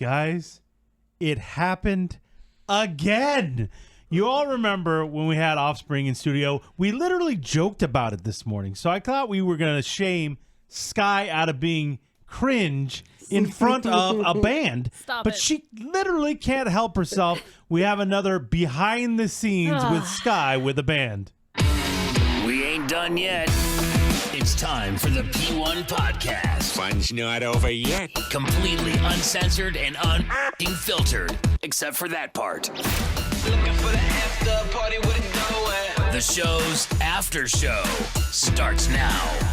Guys, it happened again. You all remember when we had Offspring in studio, we literally joked about it this morning. So I thought we were going to shame Sky out of being cringe in front of a band. But she literally can't help herself. We have another behind the scenes with Sky with a band. We ain't done yet. It's time for the P1 podcast. Fun's not over yet. Completely uncensored and unfiltered, except for that part. Looking for the after party with it going. The show's after show starts now.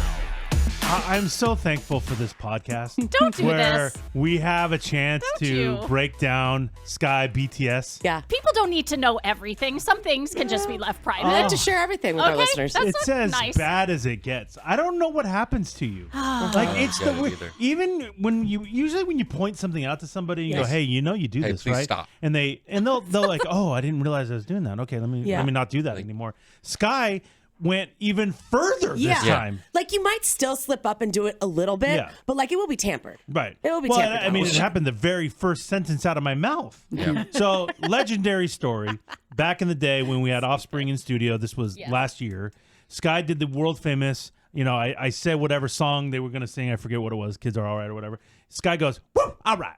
I'm so thankful for this podcast. Don't do where this. we have a chance Don't to you. break down Sky BTS. Yeah. People don't need to know everything. Some things can just be left private. We like to share everything with our Okay, listeners. that's It says nice. bad as it gets. I don't know what happens to you. Like it's the even when you point something out to somebody and you go, hey, you know you do this, please right? stop. And they'll like, oh, I didn't realize I was doing that. Okay, let me not do that anymore. Sky went even further this time. Like you might still slip up and do it a little bit, but like it will be tampered. Right. It will be well, tampered. I mean, it happened the very first sentence out of my mouth. Yeah. So, legendary story. Back in the day when we had Offspring in studio, this was last year, Sky did the world famous, I said whatever song they were going to sing. I forget what it was. Kids Are All Right or whatever. Sky goes, woo, all right.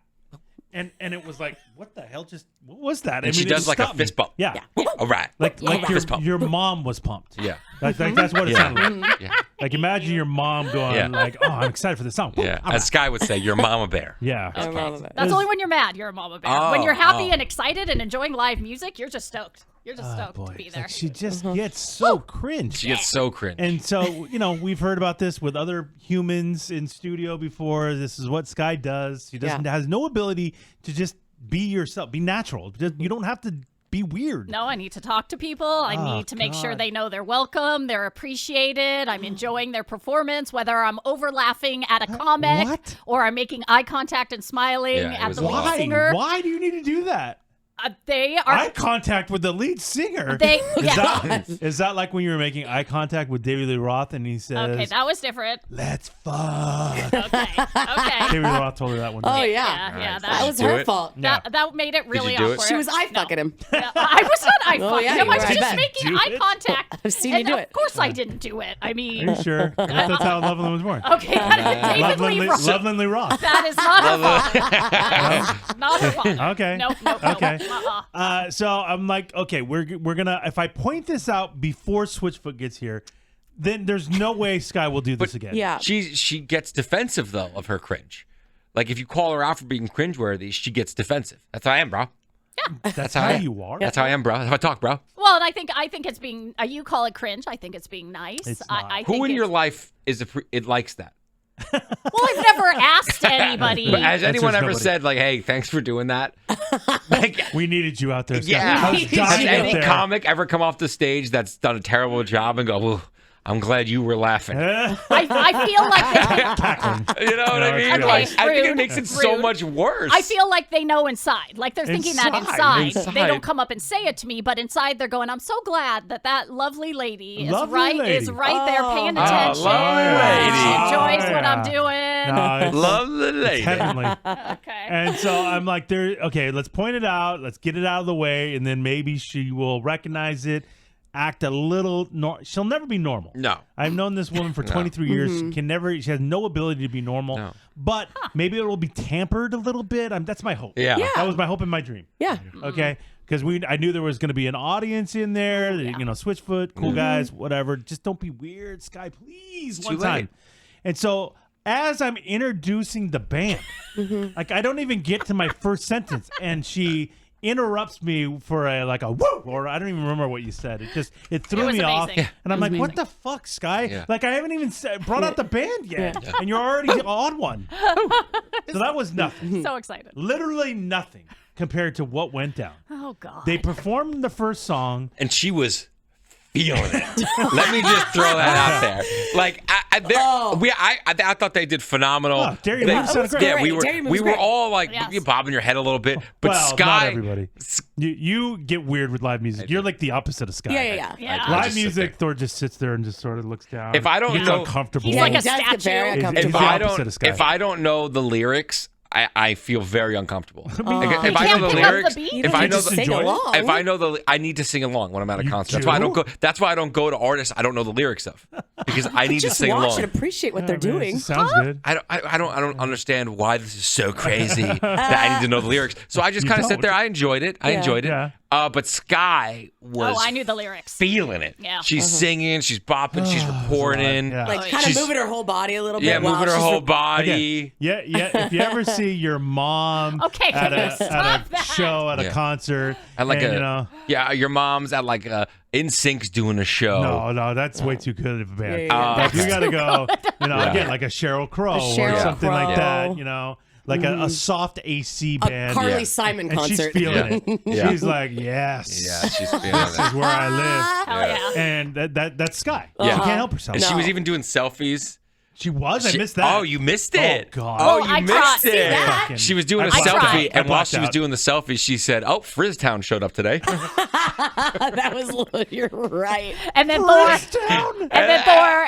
And it was like, what the hell? What was that? And she does like a fist bump. Yeah. All right. Like fist bump. your mom was pumped. Yeah. Like that's what it sounded like. Yeah. Like imagine your mom going like, oh, I'm excited for this song. Woo, Yeah. all As right. Sky would say, you're mama bear. Yeah. That's only when you're mad. You're a mama bear. When you're happy and excited and enjoying live music, you're just stoked. You're just stoked to be there. Like she just gets so cringe. She gets so cringe. And so, we've heard about this with other humans in studio before. This is what Sky does. She has no ability to just be yourself, be natural. You don't have to be weird. No, I need to talk to people. I need to make sure they know they're welcome, they're appreciated. I'm enjoying their performance, whether I'm over laughing at a comic or I'm making eye contact and smiling at the lead singer. Why do you need to do that? They are eye contact with the lead singer. Is that like when you were making eye contact with David Lee Roth and he says, okay, that was different. Let's fuck. Okay. David Lee Roth told her that one time. Oh, yeah. Yeah, that was her fault. That made it really do it? awkward. She was eye fucking him. Yeah, I was not eye fucking yeah, him. you I was were. just I making eye contact. I've seen you do it. Of course I didn't do it. I mean, Are you sure? That's how Loveland was born. okay, David Lee Roth. Loveland Lee Roth. That is not her fault. Not her fault. Okay. Nope. Okay. So I'm like, okay, we're gonna. If I point this out before Switchfoot gets here, then there's no way Sky will do this again. Yeah. She gets defensive, though, of her cringe. Like, if you call her out for being cringeworthy, she gets defensive. That's how I am, bro. Yeah. That's how you are. That's how I am, bro. That's how I talk, bro. Well, and I think it's being. You call it cringe. I think it's being nice. It's not. I Who think in your life it likes that? Well, I've never asked anybody. But has anyone ever nobody. said, like, hey, thanks for doing that? Like, We needed you out there. Sky. yeah. I was Has dying out any there. comic ever come off the stage that's done a terrible job and go, well, I'm glad you were laughing? I feel like Cackling. You know what I mean? Okay, Like, I think it rude, makes it so rude. much worse. I feel like they know inside. Like they're thinking that inside. Inside. They don't come up and say it to me, but inside they're going, I'm so glad that lovely lady is Lovely right lady. is right there paying attention. lovely She lady. enjoys what I'm Yeah. doing. No, it's- Love the lady. Heavenly. Okay. And so I'm like, okay, let's point it out. Let's get it out of the way. And then maybe she will recognize it, act a little, she'll never be normal. No. I've known this woman for 23 years. She has no ability to be normal. No. But maybe it will be tampered a little bit. That's my hope. Yeah. That was my hope and my dream. Yeah. Okay. Because I knew there was going to be an audience in there. Switchfoot, cool guys, whatever. Just don't be weird, Sky, please. One too time. late. And so as I'm introducing the band, like I don't even get to my first sentence, and she interrupts me for a woo, or I don't even remember what you said. It threw was me off, amazing. and I'm like, what the fuck, Sky? Yeah. Like I haven't even brought out the band yet, and you're already on one. So that was nothing. So excited. Literally nothing compared to what went down. Oh, God. They performed the first song. And she was feeling it. Let me just throw that out there. Like, I thought they did phenomenal. Oh, Dairy Moon sounded great. Yeah, Dairy Moon's we were great. all like Yes. bobbing your head a little bit. But Well, Sky, not everybody. You get weird with live music. You're like the opposite of Sky. Yeah. Yeah. I Live just sit music, there. Thor just sits there and just sort of looks down. If I don't gets know- uncomfortable. He's Yeah, like he a does get statue. very He's uncomfortable. the opposite of Sky. If I don't know the lyrics, I feel very uncomfortable. If You I can't know the pick up lyrics, the beat? You if don't I get know to sing along. if I know I need to sing along when I'm at a concert. That's do? why I don't go. That's why I don't go to artists I don't know the lyrics of, because I need to Just sing watch along. and appreciate what they're Man, doing. this sounds good. I don't understand why this is so crazy that I need to know the lyrics. So I just kind of sit there. I enjoyed it. I enjoyed it. Yeah. But Sky was I knew the lyrics. feeling it. Yeah. She's singing, she's bopping, she's reporting. Yeah. Like kind of She's- moving her whole body a little bit. Yeah, while moving her she's whole body. Yeah. If you ever see your mom Okay, at stop a that. show, at a Yeah. concert, At like and, your mom's at like NSYNC's doing a show. no, that's way too good of a band. Yeah. Like, you gotta go, Yeah. again, like a Sheryl Crow Sheryl or something like Crow. that, like a soft AC a band. Carly Yeah. Simon And she's concert. feeling it. Yeah. She's like, yes, Yeah, she's feeling this is it. where I live. Hell yeah. And that's Sky. Yeah. She can't help herself. And she was even doing selfies. She was. I She- missed that. Oh, you missed it. Oh, God. Oh, Well, you I missed tried. See it. that? Fucking- She was doing a I selfie, tried. and while blacked she was out. doing the selfie, she said, "Oh, Frizztown showed up today." That was, you're right. And then Thor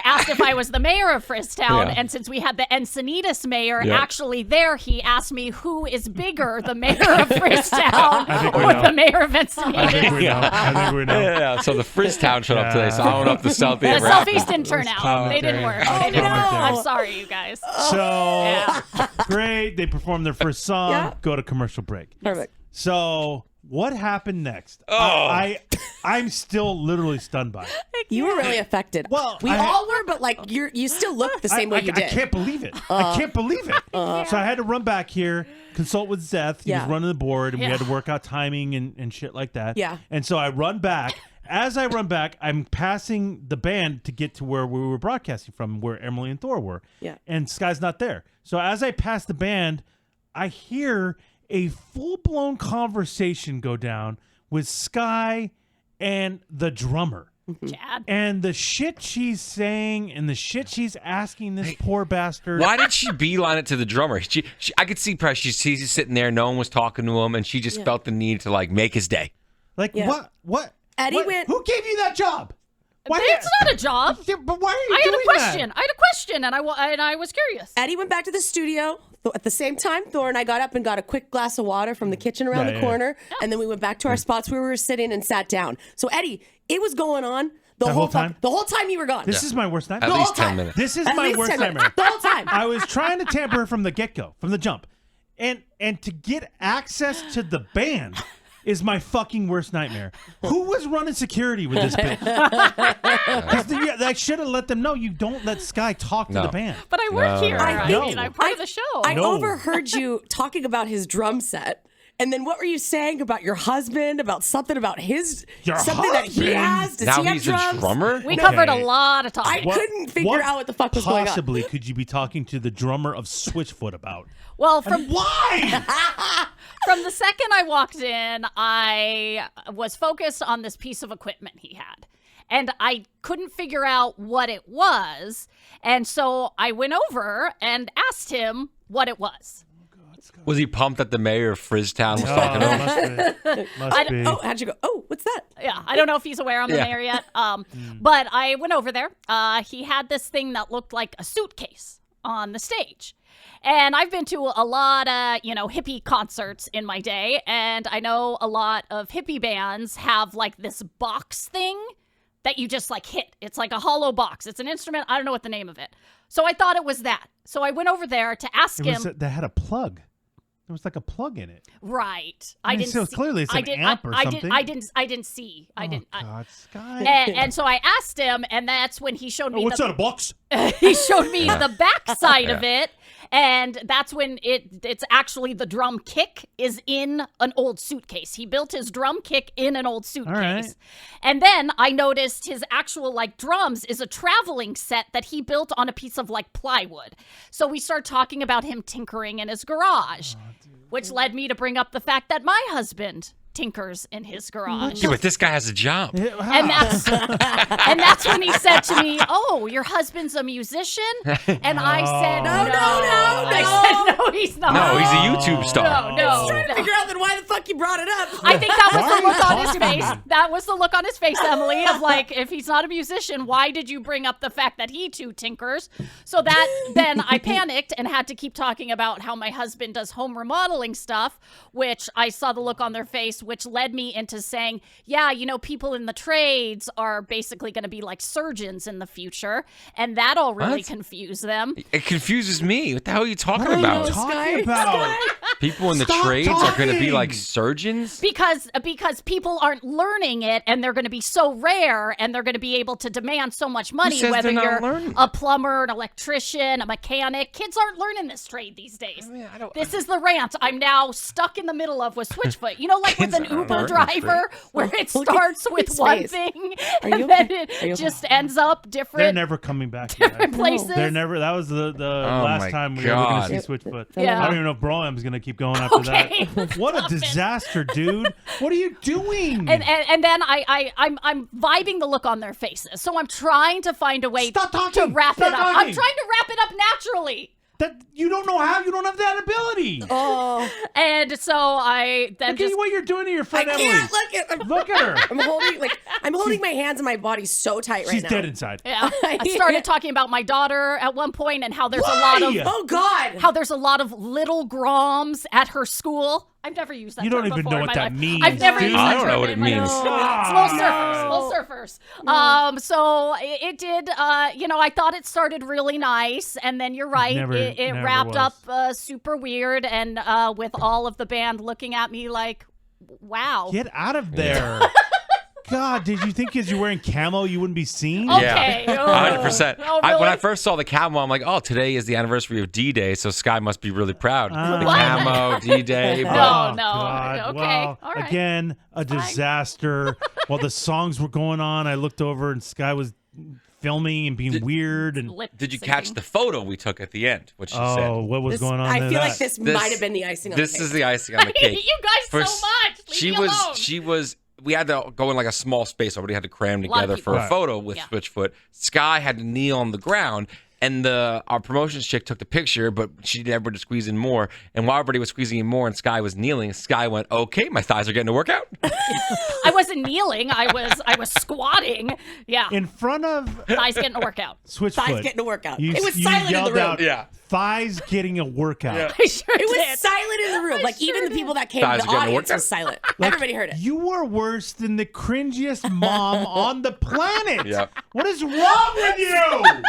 asked if I was the mayor of Frizztown, Yeah. and since we had the Encinitas mayor Yeah. actually there, he asked me who is bigger, the mayor of Frizztown think we or know. the mayor of I think Encinitas. we know. I think we know. Yeah. So the Frizztown showed up today. So I don't know if the selfie The ever happened. selfies didn't turn out. They didn't work. Oh, They didn't no. work. I'm sorry, you guys. So Yeah. great. They performed their first song. Yeah. Go to commercial break. Perfect. So what happened next? Oh. I'm still literally stunned by it. You were really affected. Well, we I- all were, but like you still look the same way you I did. can't believe it. I can't believe it. So I had to run back here, consult with Zeth. He was Yeah. running the board, and we Yeah. had to work out timing and shit like that. Yeah. And so I run back. As I run back, I'm passing the band to get to where we were broadcasting from, where Emily and Thor were. Yeah. And Sky's not there. So as I pass the band, I hear a full-blown conversation go down with Sky and the drummer. Chad. And the shit she's saying and the shit she's asking this poor bastard. Why did she beeline it to the drummer? I could see Press. She's sitting there. No one was talking to him, and she just felt the need to like make his day. Like, Yeah. what? Eddie What? went- Who gave you that job? It's not a job. Yeah, but why are you I had doing a question. that? I had a question, and I was curious. Eddie went back to the studio. At the same time, Thor and I got up and got a quick glass of water from the kitchen around Yeah, the yeah. corner. And then we went back to our spots where we were sitting and sat down. So, Eddie, it was going on the That whole whole time? The whole time you were gone. This is my worst nightmare. At The least whole 10 time. minutes. This is At my least worst 10 minutes. nightmare. The whole time. I was trying to tamper her from the get-go, from the jump. And to get access to the band is my fucking worst nightmare. Who was running security with this bitch? I should have let them know you don't let Sky talk to No. the band. But I work No. here. I mean, I'm part of the show. I No. overheard you talking about his drum set. And then what were you saying about your husband? About something about his Your something that he husband? has? Does Now he have he's drums? a drummer. we covered a Okay. lot of I topics. couldn't figure out what the fuck was going on. Possibly could you be talking to the drummer of Switchfoot about? Well, from Why? from the second I walked in, I was focused on this piece of equipment he had. And I couldn't figure out what it was. And so I went over and asked him what it was. Was he pumped that the mayor of Frizztown was talking to him? Must be. Oh, how'd you go? Oh, what's that? Yeah, I don't know if he's aware I'm the Yeah. mayor yet. But I went over there. He had this thing that looked like a suitcase on the stage. And I've been to a lot of, hippie concerts in my day. And I know a lot of hippie bands have like this box thing that you just like hit. It's like a hollow box. It's an instrument. I don't know what the name of it. So I thought it was that. So I went over there to ask him. They had a plug. There was like a plug in it. Right. I mean, so clearly it's an amp or something. I didn't see. I didn't. God, Sky. And so I asked him, and that's when he showed me. What's that, a box? He showed me the back side of it, and that's when it's actually the drum kick is in an old suitcase. He built his drum kick in an old suitcase. right. And then I noticed his actual like drums is a traveling set that he built on a piece of like plywood. So we start talking about him tinkering in his garage, which led me to bring up the fact that my husband tinkers in his garage. Yeah, but this guy has a job. And that's when he said to me, "Oh, your husband's a musician?" And I said, No. I said, "No, he's not." No, he's a YouTube star. No. I was trying to figure out then why the fuck you brought it up. I think that was the look on his face. That was the look on his face, Emily, of like, if he's not a musician, why did you bring up the fact that he too tinkers? So that then I panicked and had to keep talking about how my husband does home remodeling stuff, which I saw the look on their face, which led me into saying, yeah, people in the trades are basically going to be like surgeons in the future. And that'll really confuse them. It confuses me. What the hell are you talking What are about? you talking about? People in the Stop trades are going to be talking. like surgeons? Because people aren't learning it, and they're going to be so rare, and they're going to be able to demand so much money, says whether they're not you're learning? a plumber, an electrician, a mechanic. Kids aren't learning this trade these days. This is the rant I'm now stuck in the middle of with Switchfoot. Like with Kids an aren't Uber learning this driver, where it starts with his one face. thing, Are you and then okay? Are you it just okay? ends up They're different never coming back. Guys. places. They're never. That was the last my time we were God. going to see Switchfoot. Yeah. I don't even know if Broham's going to keep going after Okay. that. What a disaster, dude! What are you doing? And then I'm vibing the look on their faces. So I'm trying to find a way Stop talking. to wrap Stop it up. I'm talking. trying to wrap it up naturally. that you don't know how. You don't have that ability. Oh, And so I then Look just at what you're doing to your I friend Emily. can't look at. Look at her. I'm holding my hands and my body so tight right She's now. dead inside. yeah, I started talking about my daughter at one point and how there's a lot of Why? Oh God. how there's a lot of little groms at her school. I've never used that You term don't even before know in what my that life. means, I've never dude. used that I don't know term what in it my means. life. Little surfers. So it did, I thought it started really nice, and then you're right, Never- it never wrapped was. up super weird, and with all of the band looking at me like, wow. Get out of there. God, did you think because you're wearing camo you wouldn't be seen? Okay. Yeah, Oh. 100%. Oh, When really? I first saw the camo, I'm like, oh, today is the anniversary of D-Day, so Sky must be really proud. The What? camo, D-Day. No, but- no. God. Okay, Well, all right. again, a disaster. While the songs were going on, I looked over and Sky was filming and being weird. And Lip Did you catch syncing. the photo we took at the end? What she oh, said. what was going on? I there? feel That- like this This- might have been the icing on the This cake. is the icing on the I cake. hate you guys For so much. Leave me alone. We had to go in like a small space. Everybody had to cram lot of together for people. a photo with Yeah. Switchfoot. Sky had to kneel on the ground, and our promotions chick took the picture, but she needed everybody to squeeze in more. And while everybody was squeezing in more and Sky was kneeling, Sky went, "Okay, my thighs are getting to work out." I wasn't kneeling. I was squatting. Yeah. in front of Thighs getting a workout. Switchfoot. Thighs getting a workout. You, It was you silent in the yelled room. out, Yeah. thighs getting a workout. Yeah. I sure It was did. silent in the room. I Like sure even the did. people that came Thighs to are the getting a audience workout. was silent. Everybody heard it. You were worse than the cringiest mom on the planet. Yep. What is wrong with you?